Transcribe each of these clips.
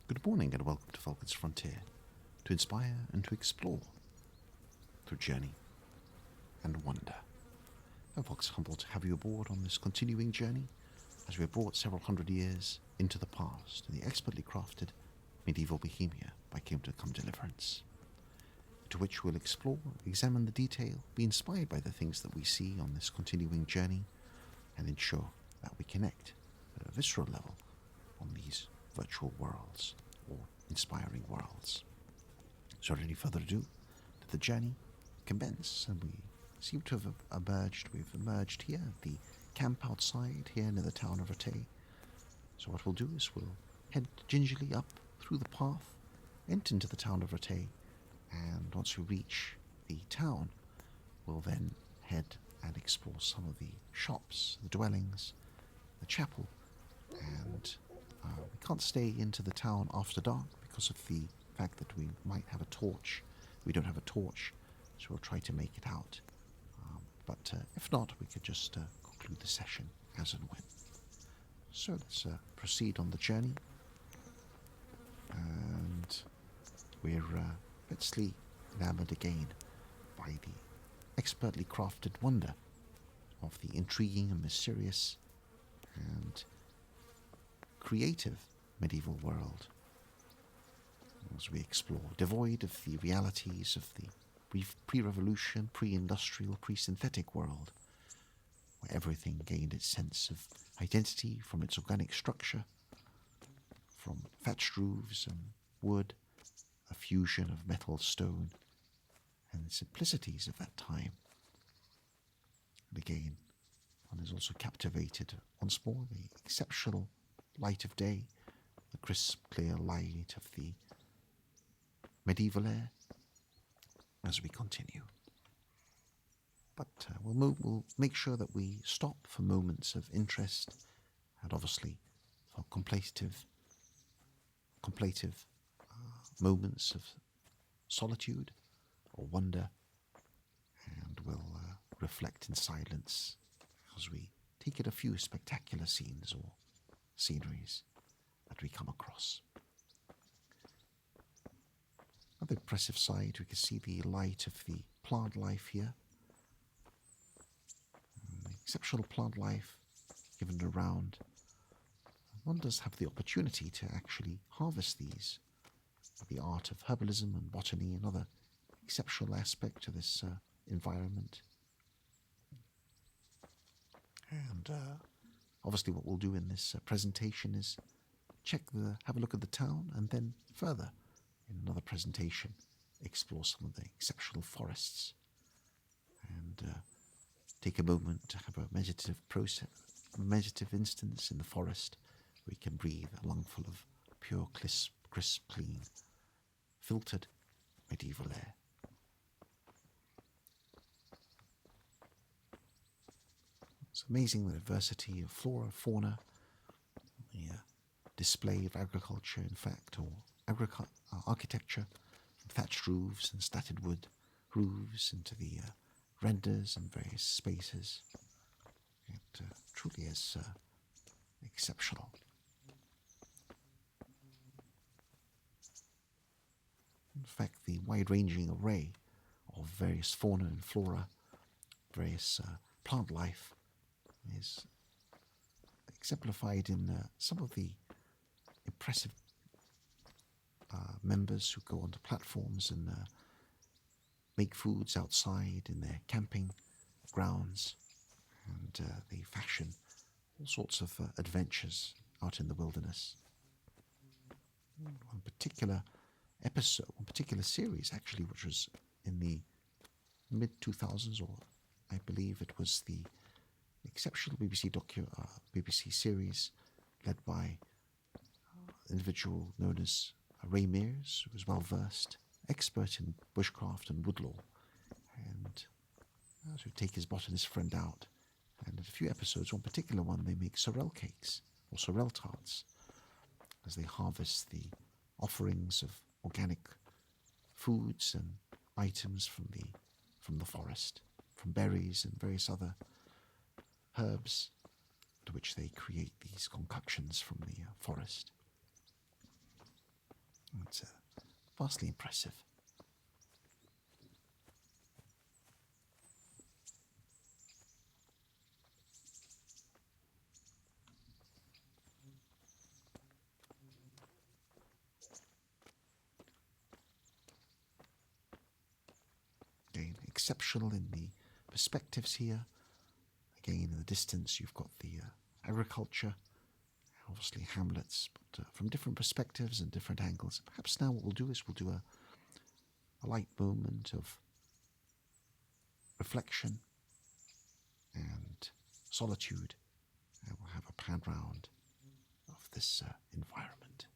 Good morning and welcome to Vulcan's Frontier, to inspire and to explore through journey and wonder. I'm Fox, humbled to have you aboard on this continuing journey as we are brought several hundred years into the past in the expertly crafted medieval Bohemia by Kingdom Come Deliverance, to which we'll explore, examine the detail, be inspired by the things that we see on this continuing journey, and ensure that we connect at a visceral level on these virtual worlds or inspiring worlds. So without any further ado, let the journey commence, and we seem to have emerged. We've emerged here at the camp outside here near the town of Rattay. So what we'll do is we'll head gingerly up through the path, enter into the town of Rattay, and once we reach the town, we'll then head and explore some of the shops, the dwellings, the chapel, and we can't stay into the town after dark because of the fact that we might have a torch. We don't have a torch, so we'll try to make it out. But if not, we could just conclude the session as and when. So let's proceed on the journey. And we're immensely enamored again by the expertly crafted wonder of the intriguing and mysterious and creative medieval world as we explore, devoid of the realities of the pre-revolution, pre-industrial, pre-synthetic world, where everything gained its sense of identity from its organic structure, from thatched roofs and wood, a fusion of metal, stone, and the simplicities of that time. And again, one is also captivated once more the exceptional light of day, the crisp, clear light of the medieval air as we continue. But we'll make sure that we stop for moments of interest and obviously for contemplative moments of solitude or wonder, and we'll reflect in silence as we take in a few spectacular scenes or sceneries that we come across. On the impressive side, we can see the light of the plant life here. The exceptional plant life given around. One does have the opportunity to actually harvest these. The art of herbalism and botany, another exceptional aspect to this environment. And obviously what we'll do in this presentation is have a look at the town, and then further in another presentation explore some of the exceptional forests and take a moment to have a meditative instance in the forest where we can breathe a lungful of pure, crisp, clean, filtered medieval air. It's amazing the diversity of flora, fauna, the display of agriculture, in fact, or architecture, from thatched roofs and slatted wood roofs into the renders and various spaces. It truly is exceptional. In fact, the wide-ranging array of various fauna and flora, various plant life, is exemplified in some of the impressive members who go onto platforms and make foods outside in their camping grounds, and they fashion all sorts of adventures out in the wilderness. One particular series actually, which was in the mid-2000s, or I believe it was the exceptional BBC series led by an individual known as Ray Mears, who was well versed, expert in bushcraft and woodlaw, and so take his botanist friend out, and in a few episodes, one particular one, they make sorrel cakes or sorrel tarts as they harvest the offerings of organic foods and items from the forest, from berries and various other herbs, to which they create these concoctions from the forest. It's vastly impressive. Again, exceptional in the perspectives here. Again, in the distance, you've got the agriculture, obviously hamlets, but from different perspectives and different angles. Perhaps now what we'll do is we'll do a light moment of reflection and solitude, and we'll have a pan round of this environment.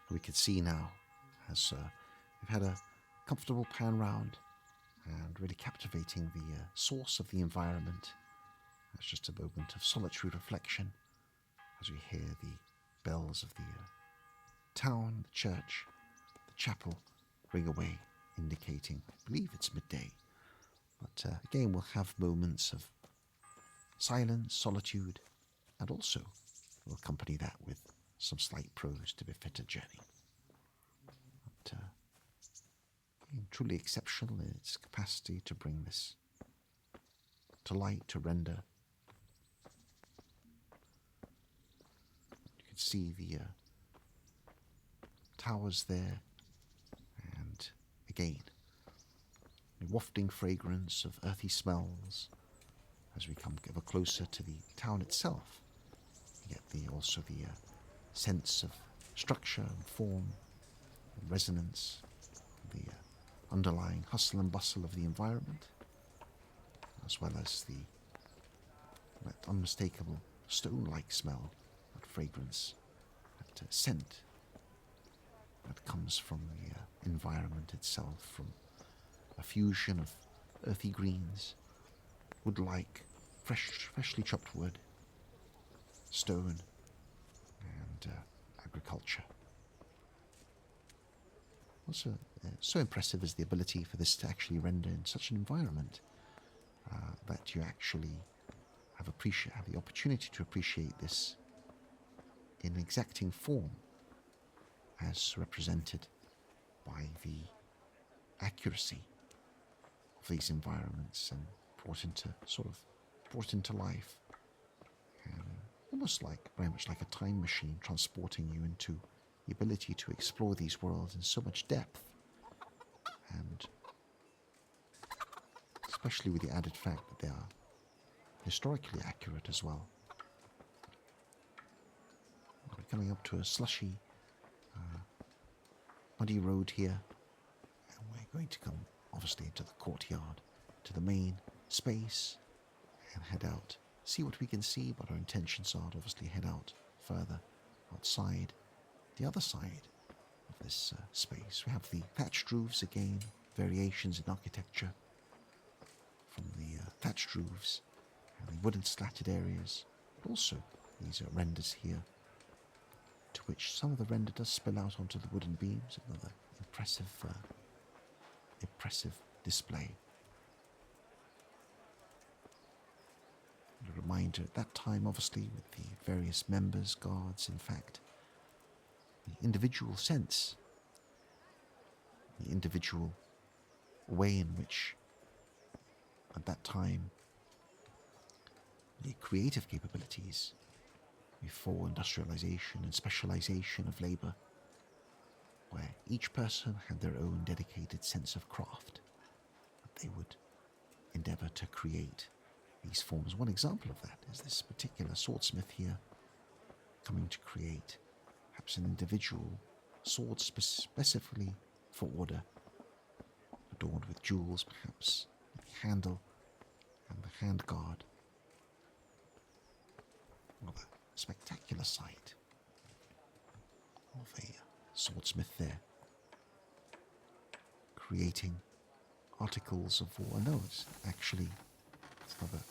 We can see now, as we've had a comfortable pan round and really captivating the source of the environment. That's just a moment of solitary reflection as we hear the bells of the town, the church, the chapel ring away, indicating, I believe it's midday. But again, we'll have moments of silence, solitude, and also we'll accompany that with some slight prose to befit a journey. But truly exceptional in its capacity to bring this to light, to render. You can see the towers there, and again, a wafting fragrance of earthy smells. As we come ever closer to the town itself, you get also the sense of structure and form and resonance, the underlying hustle and bustle of the environment, as well as that unmistakable stone-like smell, that fragrance, that scent that comes from the environment itself, from a fusion of earthy greens, wood-like, freshly chopped wood, stone, and agriculture. Also, so impressive is the ability for this to actually render in such an environment that you actually have the opportunity to appreciate this in exacting form, as represented by the accuracy of these environments and brought into life, almost very much like a time machine, transporting you into the ability to explore these worlds in so much depth, and especially with the added fact that they are historically accurate as well. We're coming up to a slushy, muddy road here, and we're going to come obviously into the courtyard, to the main space, and head out, see what we can see, but our intentions are to obviously head out further outside, the other side of this space. We have the thatched roofs again, variations in architecture from the thatched roofs and the wooden slatted areas. But also, these are renders here, to which some of the render does spill out onto the wooden beams. Another impressive impressive display. And a reminder at that time, obviously, with the various members, guards, in fact, the individual sense, the individual way in which, at that time, the creative capabilities before industrialization and specialization of labor, where each person had their own dedicated sense of craft that they would endeavor to create these forms. One example of that is this particular swordsmith here coming to create perhaps an individual sword specifically for order, adorned with jewels, perhaps the handle and the handguard. What a spectacular sight of a swordsmith there, creating articles of war. No, it's actually another,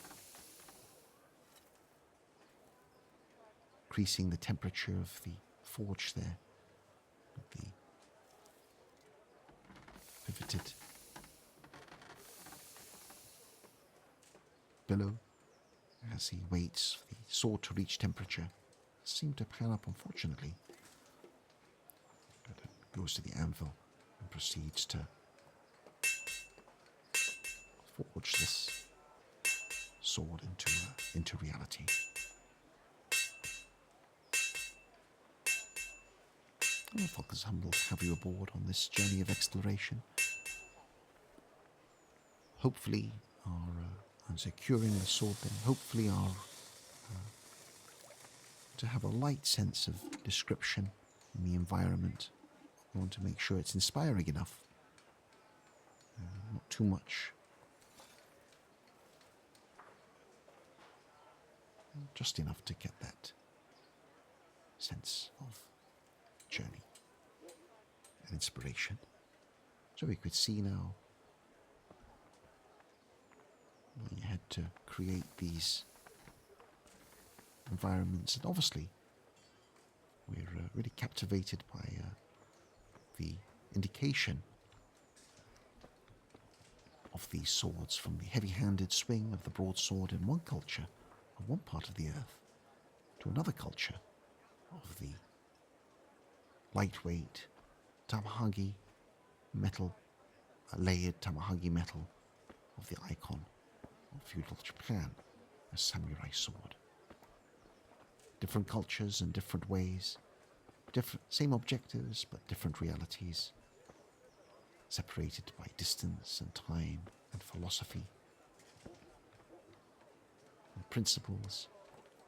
increasing the temperature of the forge there, with the pivoted billow as he waits for the sword to reach temperature. Seemed to pan up, unfortunately. But it goes to the anvil and proceeds to forge this sword into reality. I'm Fox humbled to have you aboard on this journey of exploration. Hopefully, on securing the sword, then hopefully to have a light sense of description in the environment. I want to make sure it's inspiring enough, not too much, just enough to get that sense of journey and inspiration. So we could see now we had to create these environments, and obviously we're really captivated by the indication of these swords, from the heavy-handed swing of the broadsword in one culture, of one part of the earth, to another culture of the lightweight tamahagi metal, layered tamahagi metal of the icon of feudal Japan, a samurai sword. Different cultures and different ways, same objectives but different realities, separated by distance and time and philosophy and principles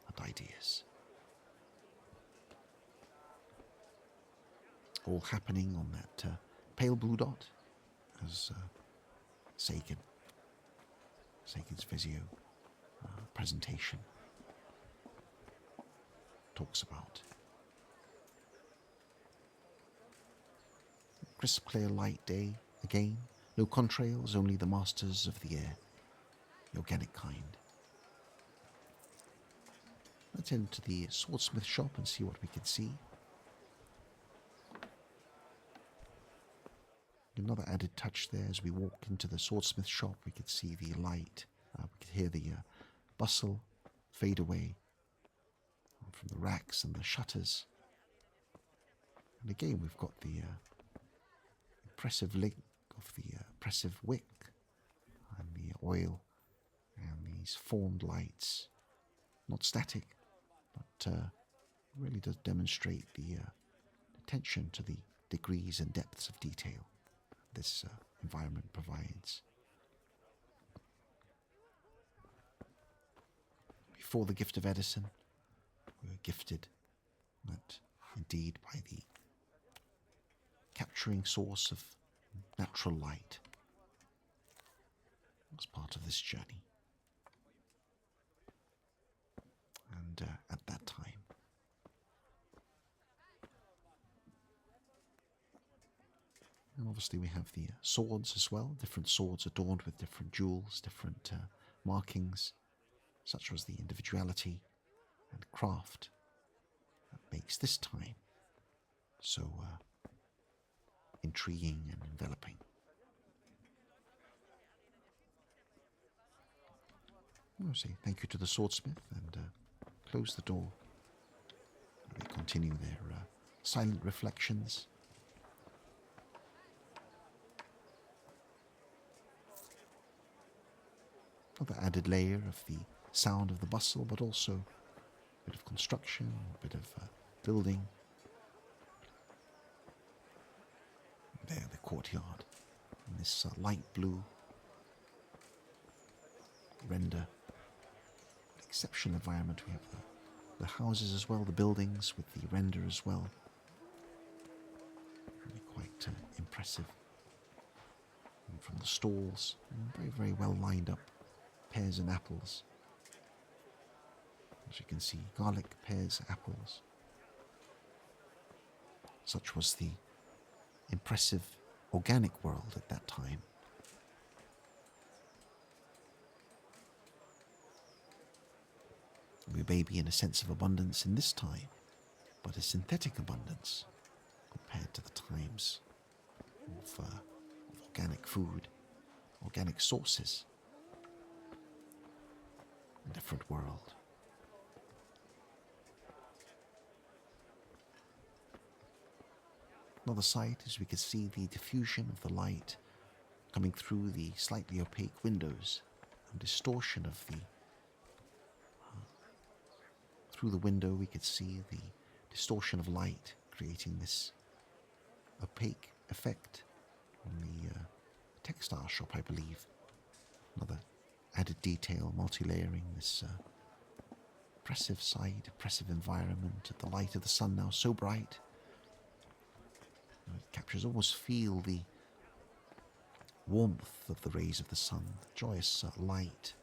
and ideas. All happening on that pale blue dot as Sagan's Visio presentation talks about. Crisp, clear, light day again. No contrails, only the masters of the air, the organic kind. Let's head into the swordsmith shop and see what we can see. Another added touch there as we walk into the swordsmith shop. We could see the light. We could hear the bustle fade away from the racks and the shutters. And again, we've got the impressive link of the oppressive wick and the oil and these formed lights. Not static, but really does demonstrate the attention to the degrees and depths of detail this environment provides. Before the gift of Edison, we were gifted that indeed by the capturing source of natural light as part of this journey. And at that time, and obviously we have the swords as well, different swords adorned with different jewels, different markings, such was the individuality and craft that makes this time so intriguing and enveloping. I'll say thank you to the swordsmith and close the door. They continue their silent reflections. Another added layer of the sound of the bustle, but also a bit of construction, a bit of building. There, the courtyard, in this light blue render. Exceptional environment. We have the houses as well, the buildings with the render as well. Really quite impressive. And from the stalls, very, very well lined up, pears and apples. As you can see, garlic, pears, apples. Such was the impressive organic world at that time. We may be in a sense of abundance in this time, but a synthetic abundance compared to the times of organic food, organic sources. A different world. Another sight is we can see the diffusion of the light coming through the slightly opaque windows and distortion of the through the window we could see the distortion of light creating this opaque effect on the textile shop, I believe. Another added detail, multi-layering this oppressive side, oppressive environment, the light of the sun now so bright. It captures, almost feel the warmth of the rays of the sun, the joyous light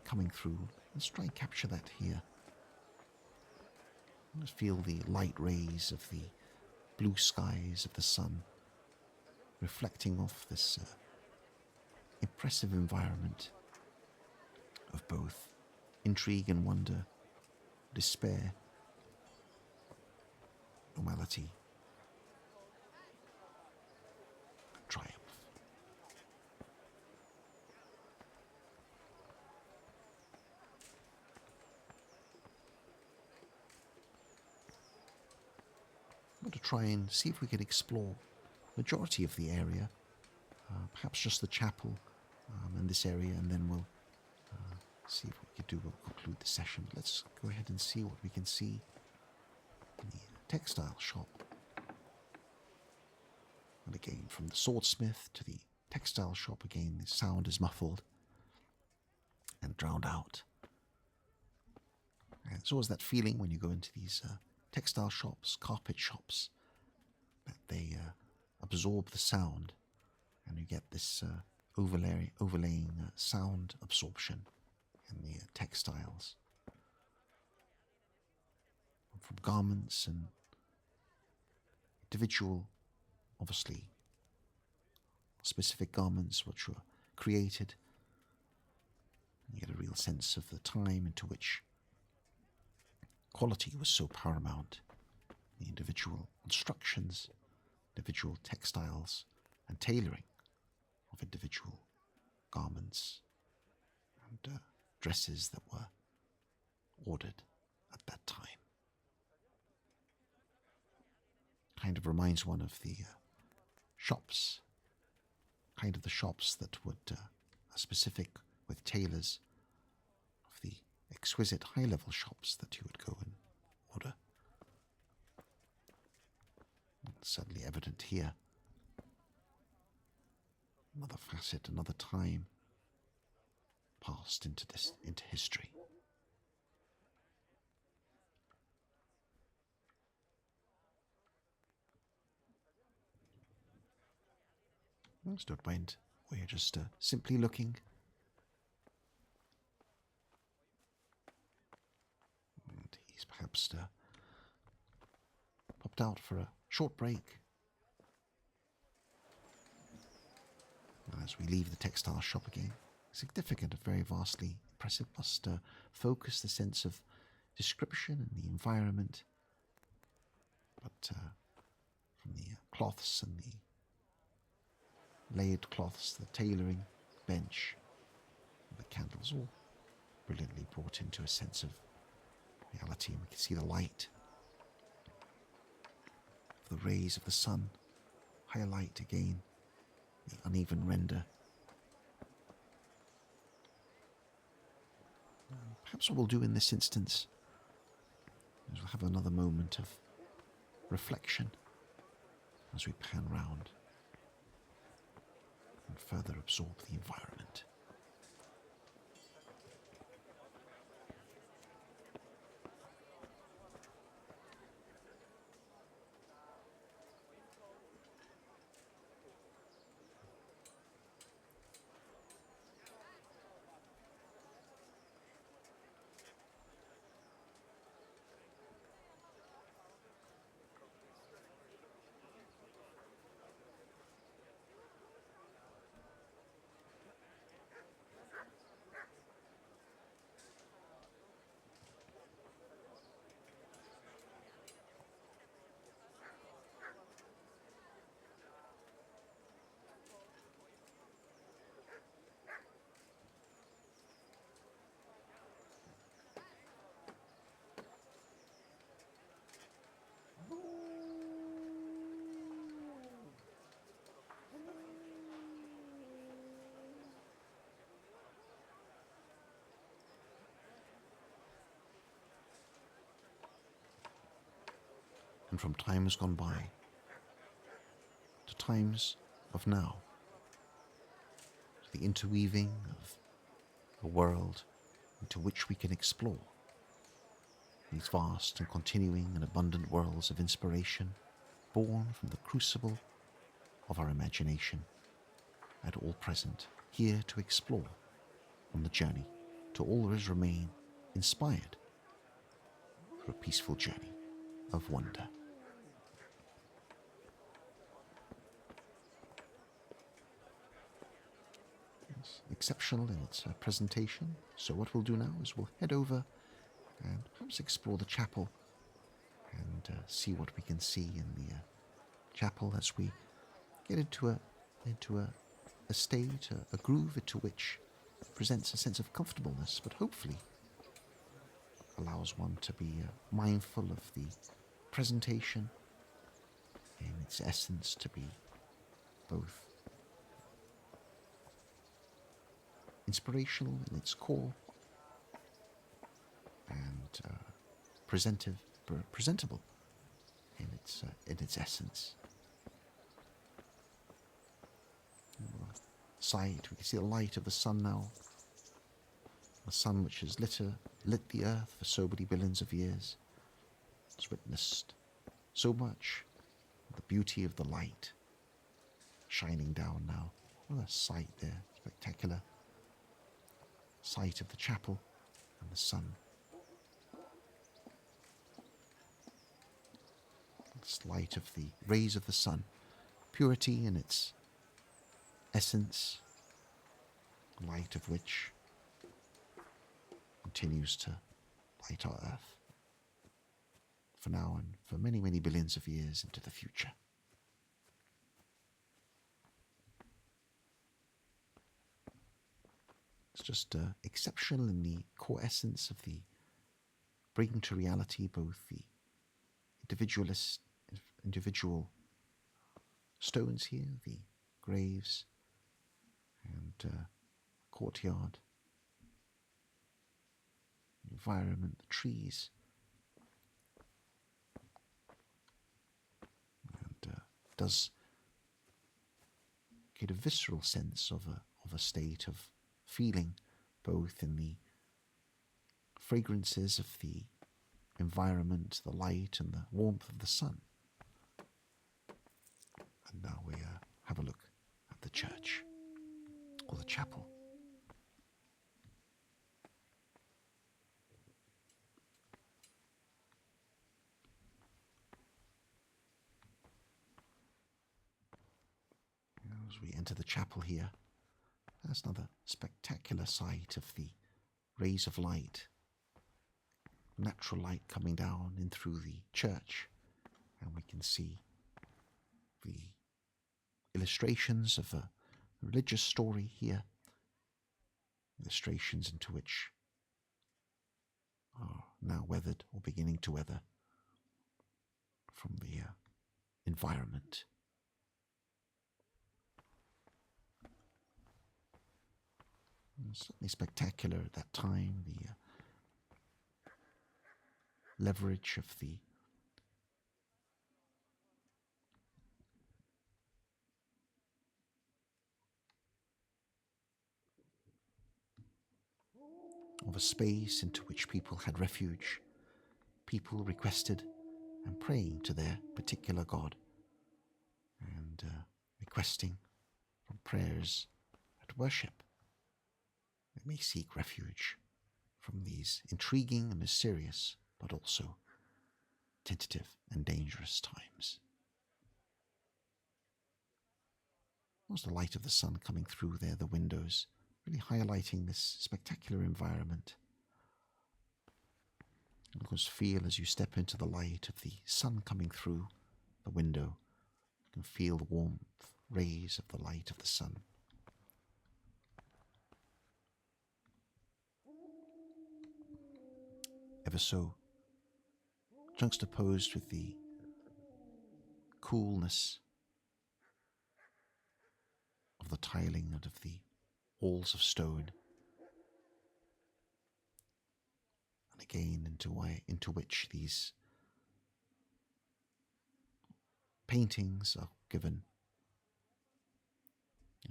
coming through. Let's try and capture that here. Just feel the light rays of the blue skies of the sun reflecting off this impressive environment of both intrigue and wonder, despair, normality, triumph. I want to try and see if we can explore the majority of the area, perhaps just the chapel and this area, and then we'll see if we can do. We'll conclude the session. But let's go ahead and see what we can see in the textile shop. And again, from the swordsmith to the textile shop, again, the sound is muffled and drowned out. And it's always that feeling when you go into these textile shops, carpet shops, that they absorb the sound, and you get this overlaying sound absorption in the textiles. From garments and individual, obviously, specific garments which were created. You get a real sense of the time into which quality was so paramount. The individual constructions, individual textiles, and tailoring of individual garments and dresses that were ordered at that time. Kind of reminds one of the shops, kind of the shops that would are specific with tailors, of the exquisite high-level shops that you would go and order. It's certainly evident here. Another facet, another time passed into history. Don't mind where you're just simply looking. And he's perhaps popped out for a short break. As we leave the textile shop again, significant, very vastly impressive, must focus the sense of description and the environment. But from the cloths and the layered cloths, the tailoring bench, the candles, all brilliantly brought into a sense of reality, and we can see the light of the rays of the sun highlight again the uneven render. Perhaps what we'll do in this instance is we'll have another moment of reflection as we pan round and further absorb the environment. And from times gone by to times of now, to the interweaving of a world into which we can explore these vast and continuing and abundant worlds of inspiration born from the crucible of our imagination, and all present here to explore on the journey to always remain inspired through a peaceful journey of wonder. It's exceptional in its presentation, so what we'll do now is we'll head over and perhaps explore the chapel and see what we can see in the chapel as we get into a state, a groove into which presents a sense of comfortableness, but hopefully allows one to be mindful of the presentation in its essence, to be both inspirational in its core and presentable in its essence. Sight, we can see the light of the sun now. The sun which has lit the earth for so many billions of years. It's witnessed so much of the beauty of the light shining down now. What a sight there, spectacular sight of the chapel and the sun. This light of the rays of the sun, purity in its essence, light of which continues to light our earth for now and for many, many billions of years into the future. It's just exceptional in the core essence of the bringing to reality both the individual stones here, the graves and courtyard, the environment, the trees, and does get a visceral sense of a state of feeling, both in the fragrances of the environment, the light and the warmth of the sun. And now we have a look at the church, or the chapel. As we enter the chapel here, that's another spectacular sight of the rays of light, natural light coming down in through the church, and we can see the illustrations of a religious story here, illustrations into which are now weathered or beginning to weather from the environment. Certainly spectacular at that time, the leverage of the of a space into which people had refuge, people requested and praying to their particular god, and requesting from prayers at worship they may seek refuge from these intriguing and mysterious, but also tentative and dangerous times. There's the light of the sun coming through there, the windows, really highlighting this spectacular environment. And of course, feel as you step into the light of the sun coming through the window, you can feel the warmth, rays of the light of the sun. Ever so juxtaposed with the coolness of the tiling and of the walls of stone, and again into which these paintings are given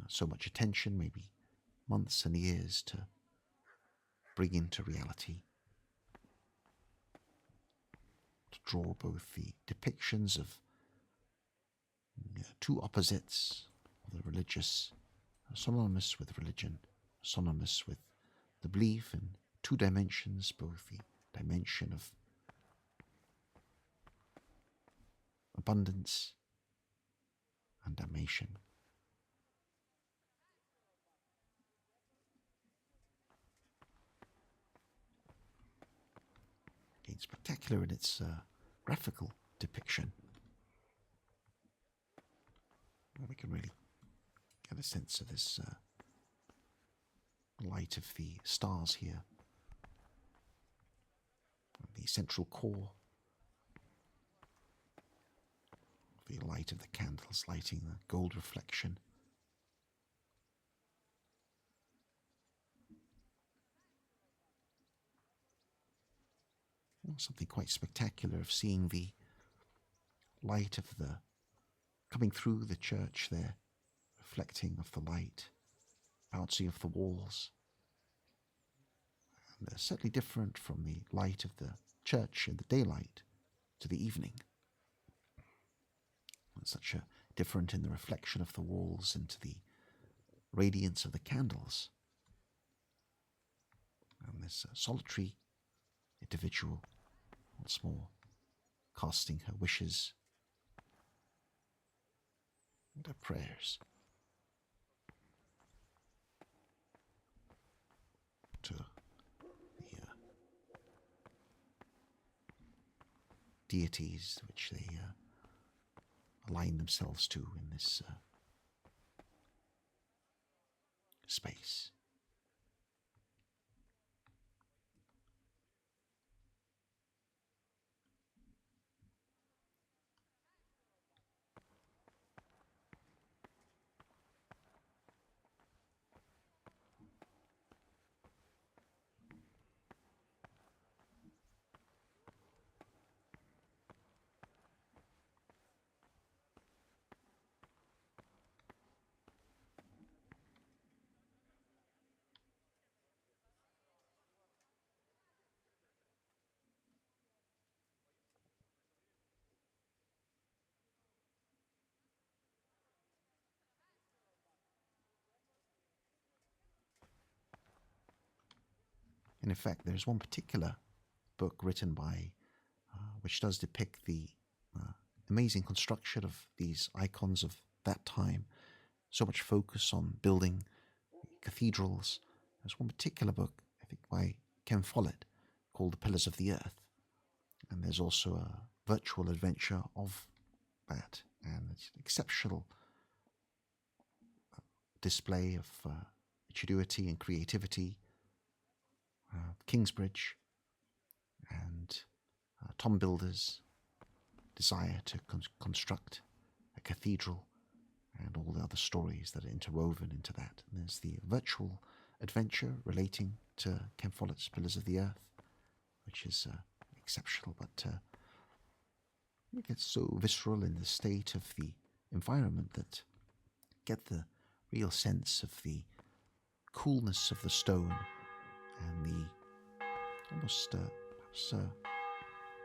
so much attention, maybe months and years to bring into reality, to draw both the depictions of two opposites of the religious, synonymous with religion, synonymous with the belief in two dimensions, both the dimension of abundance and damnation. Again, spectacular in its graphical depiction. We can really get a sense of this light of the stars here, and the central core, the light of the candles lighting the gold reflection. Something quite spectacular of seeing the light of the coming through the church there, reflecting of the light, bouncing off the walls. And they're certainly different from the light of the church in the daylight to the evening. And such a different in the reflection of the walls into the radiance of the candles. And this solitary individual, once more, casting her wishes and her prayers to the deities which they align themselves to in this space. And in fact, there's one particular book written by, which does depict the amazing construction of these icons of that time. So much focus on building cathedrals. There's one particular book, I think, by Ken Follett called The Pillars of the Earth. And there's also a virtual adventure of that. And it's an exceptional display of ingenuity and creativity. Kingsbridge, and Tom Builder's desire to construct a cathedral, and all the other stories that are interwoven into that. And there's the virtual adventure relating to Ken Follett's Pillars of the Earth, which is exceptional, but it gets so visceral in the state of the environment that get the real sense of the coolness of the stone and the almost perhaps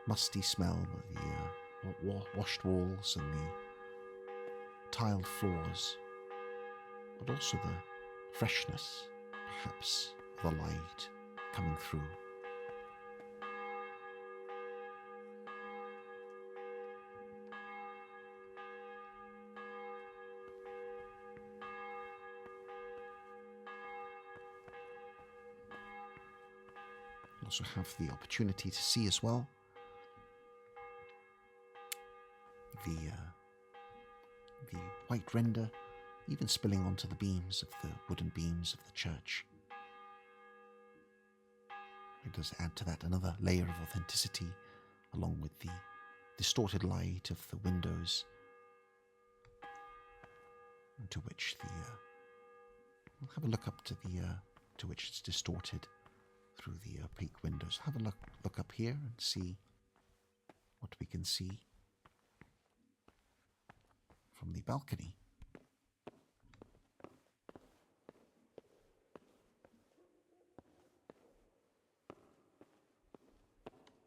musty smell of the washed walls and the tiled floors, but also the freshness, perhaps, of the light coming through. You also have the opportunity to see as well the white render even spilling onto the beams of the wooden beams of the church. It does add to that another layer of authenticity, along with the distorted light of the windows, into which we'll have a look up to to which it's distorted through the opaque windows. Have a look up here and see what we can see from the balcony.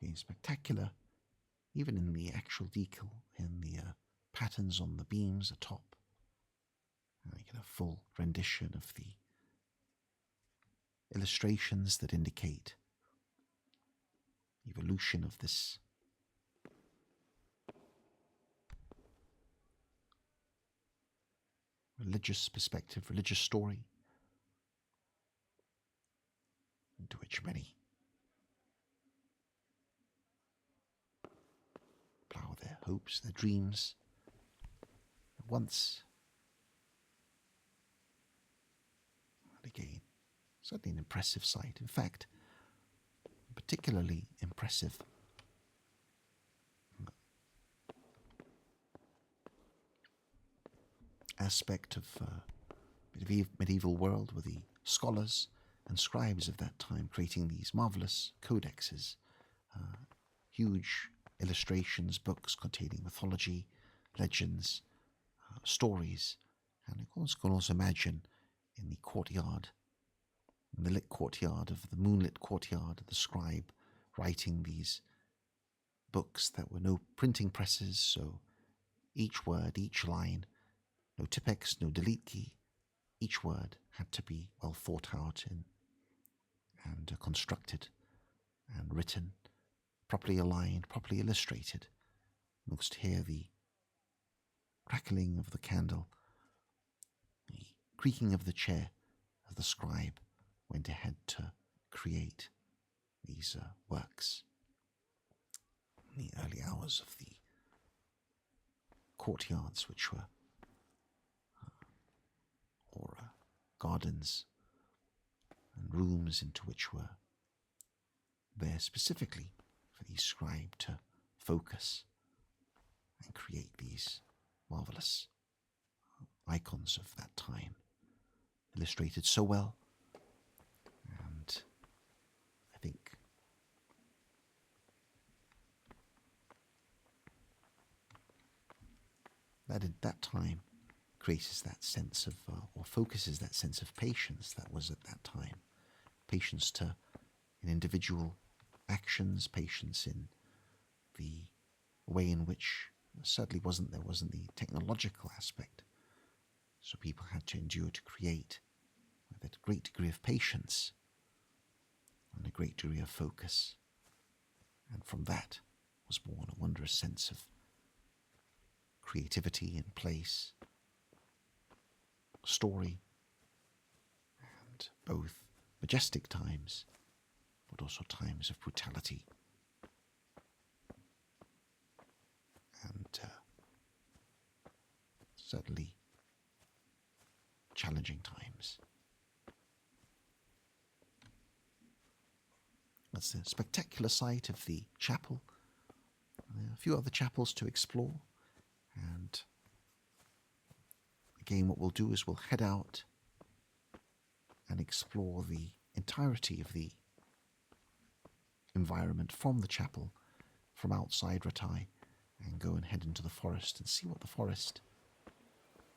Being spectacular, even in the actual decal, in the patterns on the beams atop. I get a full rendition of the illustrations that indicate evolution of this religious perspective, religious story, into which many plough their hopes, their dreams. Once and again, certainly an impressive sight. In fact, particularly impressive aspect of medieval world were the scholars and scribes of that time creating these marvelous codexes, huge illustrations, books containing mythology, legends, stories, and of course you can also imagine in the courtyard, in the lit courtyard of the moonlit courtyard, the scribe writing these books that were no printing presses, so each word, each line, no Tipex, no delete key, each word had to be well thought out and constructed and written, properly aligned, properly illustrated. You must hear the crackling of the candle, the creaking of the chair as the scribe went ahead to create these works in the early hours of the courtyards, which were or gardens and rooms into which were there specifically for the scribe to focus and create these marvelous icons of that time, illustrated so well. And I think that at that time creates that sense of, or focuses that sense of patience that was at that time. Patience in individual actions, patience in the way in which certainly there wasn't the technological aspect. So people had to endure to create with a great degree of patience and a great degree of focus. And from that was born a wondrous sense of creativity in place, story, and both majestic times, but also times of brutality and certainly challenging times. That's the spectacular sight of the chapel. There are a few other chapels to explore. And again, what we'll do is we'll head out and explore the entirety of the environment from the chapel, from outside Rattay, and go and head into the forest and see what the forest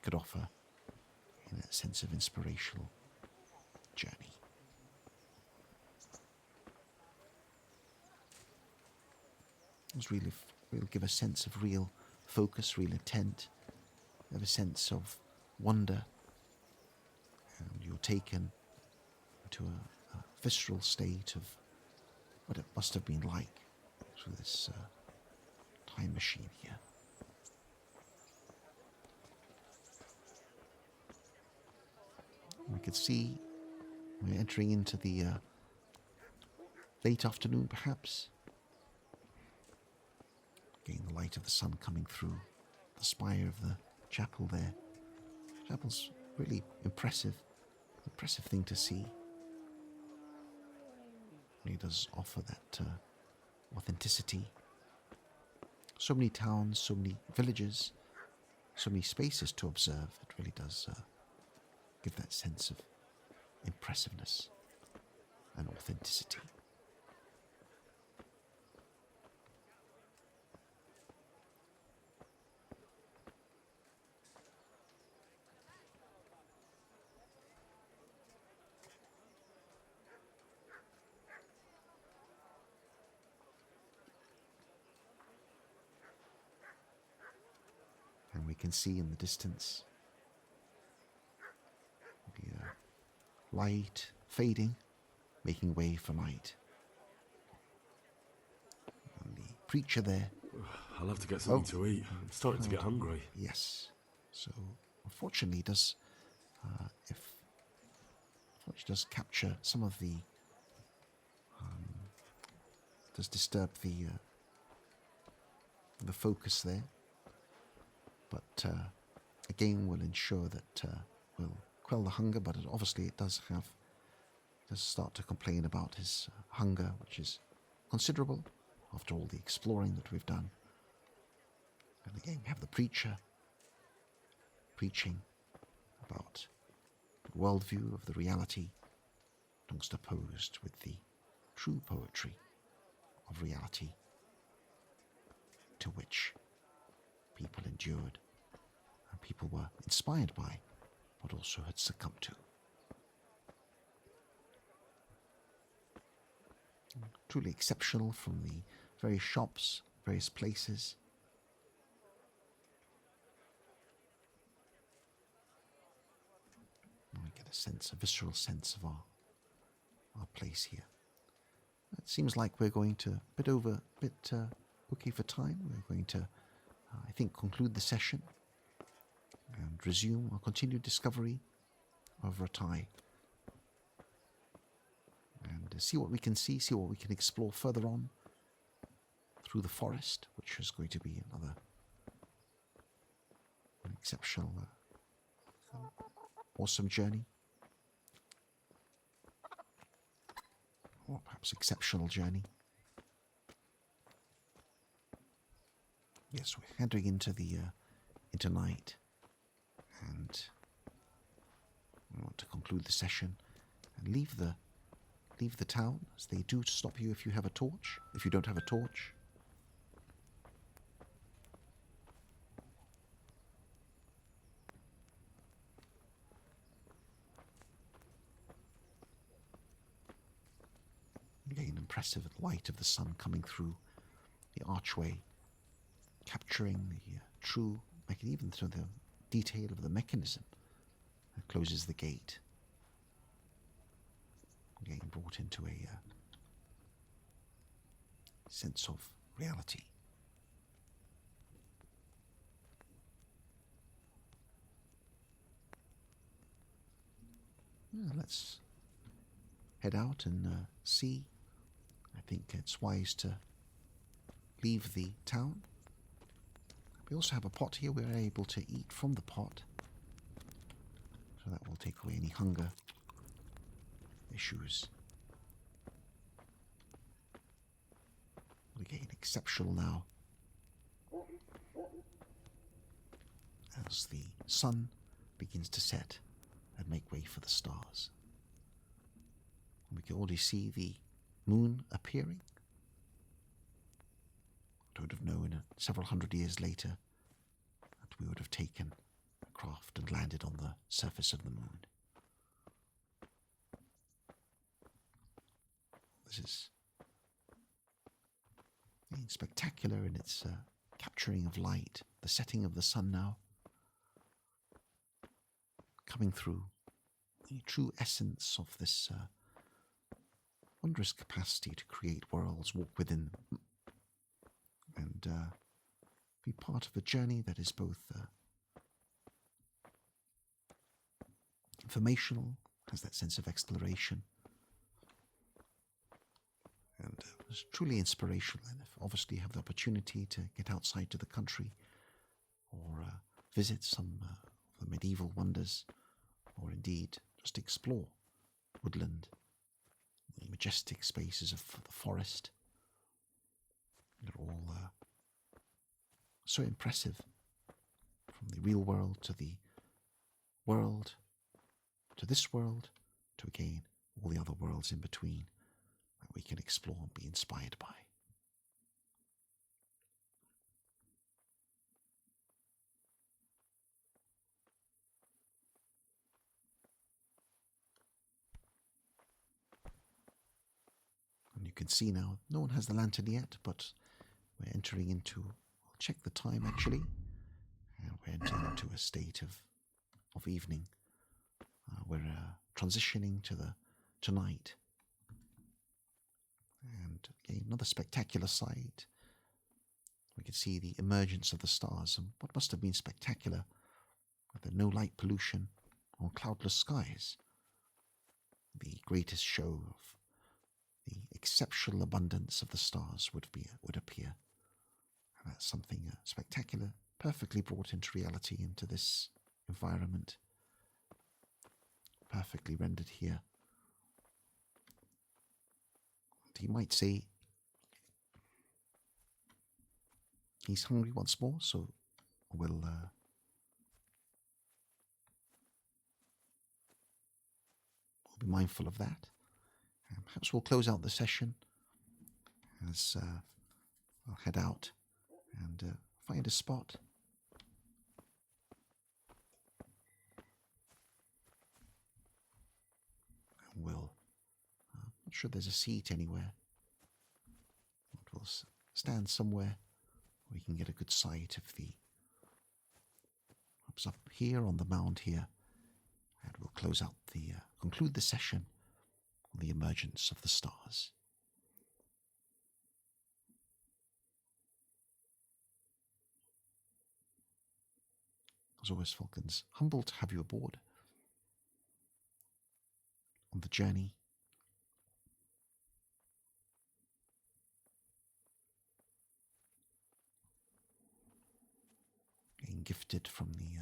could offer in that sense of inspirational journey. It's really will give a sense of real focus, real intent, have a sense of wonder, and you're taken to a visceral state of what it must have been like through this time machine here. We could see we're entering into the late afternoon, perhaps. Again, the light of the sun coming through the spire of the chapel there. Chapel's really impressive thing to see. It does offer that authenticity. So many towns, so many villages, so many spaces to observe. It really does give that sense of impressiveness and authenticity. And we can see in the distance the light fading, making way for light. And the preacher there. I'll have to get something to eat. I'm starting to get hungry. Yes. So, unfortunately, does capture some of the does disturb the focus there. But again, we'll ensure that we'll quell the hunger. But obviously, it does start to complain about his hunger, which is considerable after all the exploring that we've done. And again, we have the preacher preaching about the worldview of the reality, juxtaposed with the true poetry of reality to which people endured and people were inspired by, but also had succumbed to. Truly exceptional from the various shops, various places. I get a visceral sense of our place here. It seems like we're going to okay for time. We're going to, I think, conclude the session and resume our continued discovery of Rattay. And see what we can see what we can explore further on through the forest, which is going to be another exceptional, awesome journey. Or perhaps exceptional journey. Yes, we're heading into into night, and we want to conclude the session and leave the town, as they do stop you if you have a torch. If you don't have a torch, again, impressive light of the sun coming through the archway, capturing the true, even through the detail of the mechanism that closes the gate. Getting brought into a sense of reality. Let's head out and see. I think it's wise to leave the town. We also have a pot here. We're able to eat from the pot, so that will take away any hunger issues. Again, exceptional now. As the sun begins to set and make way for the stars. We can already see the moon appearing. I would have known several hundred years later that we would have taken a craft and landed on the surface of the moon. This is spectacular in its capturing of light, the setting of the sun now, coming through the true essence of this wondrous capacity to create worlds, walk within them, and be part of a journey that is both informational, has that sense of exploration, and was truly inspirational. And if obviously you have the opportunity to get outside to the country or visit some of the medieval wonders, or indeed just explore woodland, the majestic spaces of the forest, they're all so impressive, from the real world to the world, to this world, to again all the other worlds in between that we can explore and be inspired by. And you can see now, no one has the lantern yet, but we're entering into, I'll check the time actually, and we're entering into a state of evening. We're transitioning to night. And again, another spectacular sight. We can see the emergence of the stars, and what must have been spectacular, with no light pollution or cloudless skies. The greatest show of the exceptional abundance of the stars would appear. And that's something spectacular, perfectly brought into reality, into this environment, perfectly rendered here. And you might say he's hungry once more, so we'll be mindful of that. And perhaps we'll close out the session as I'll head out and find a spot. And we'll, I'm not sure there's a seat anywhere, but we'll stand somewhere where we can get a good sight of perhaps up here on the mound here, and we'll close out conclude the session on the emergence of the stars. As always, Falcons, humbled to have you aboard on the journey. Being gifted from the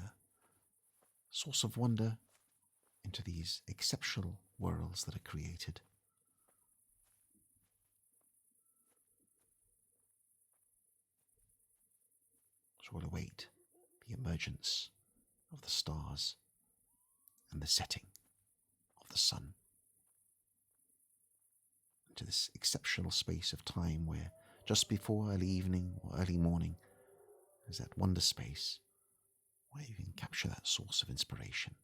source of wonder into these exceptional worlds that are created. So we'll await the emergence of the stars and the setting of the sun into this exceptional space of time where just before early evening or early morning is that wonder space where you can capture that source of inspiration.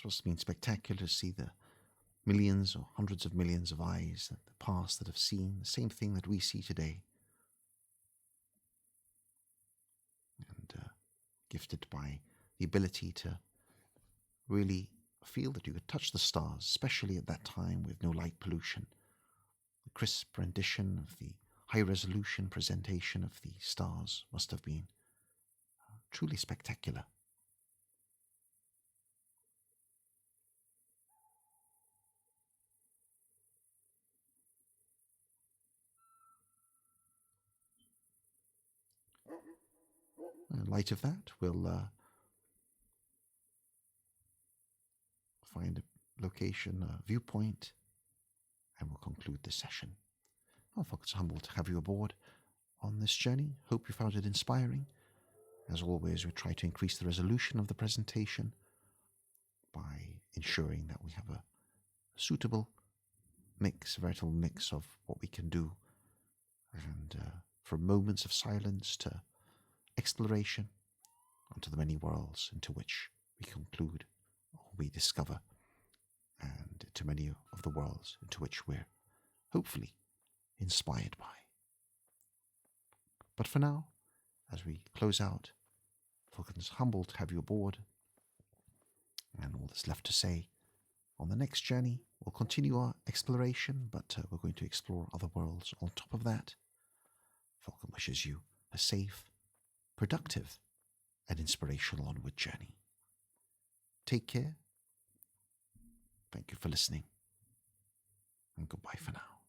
It's supposed to be spectacular to see the millions or hundreds of millions of eyes that the past that have seen the same thing that we see today. And gifted by the ability to really feel that you could touch the stars, especially at that time with no light pollution. The crisp rendition of the high-resolution presentation of the stars must have been truly spectacular. In light of that, we'll find a location, a viewpoint, and we'll conclude this session. Well, folks, humbled to have you aboard on this journey. Hope you found it inspiring. As always, we try to increase the resolution of the presentation by ensuring that we have a suitable mix, a veritable mix of what we can do, and from moments of silence to exploration onto the many worlds into which we conclude or we discover, and to many of the worlds into which we're hopefully inspired by. But for now, as we close out, Falcon's humbled to have you aboard, and all that's left to say, on the next journey, we'll continue our exploration, but we're going to explore other worlds on top of that. Falcon wishes you a safe, productive, and inspirational onward journey. Take care. Thank you for listening, and goodbye for now.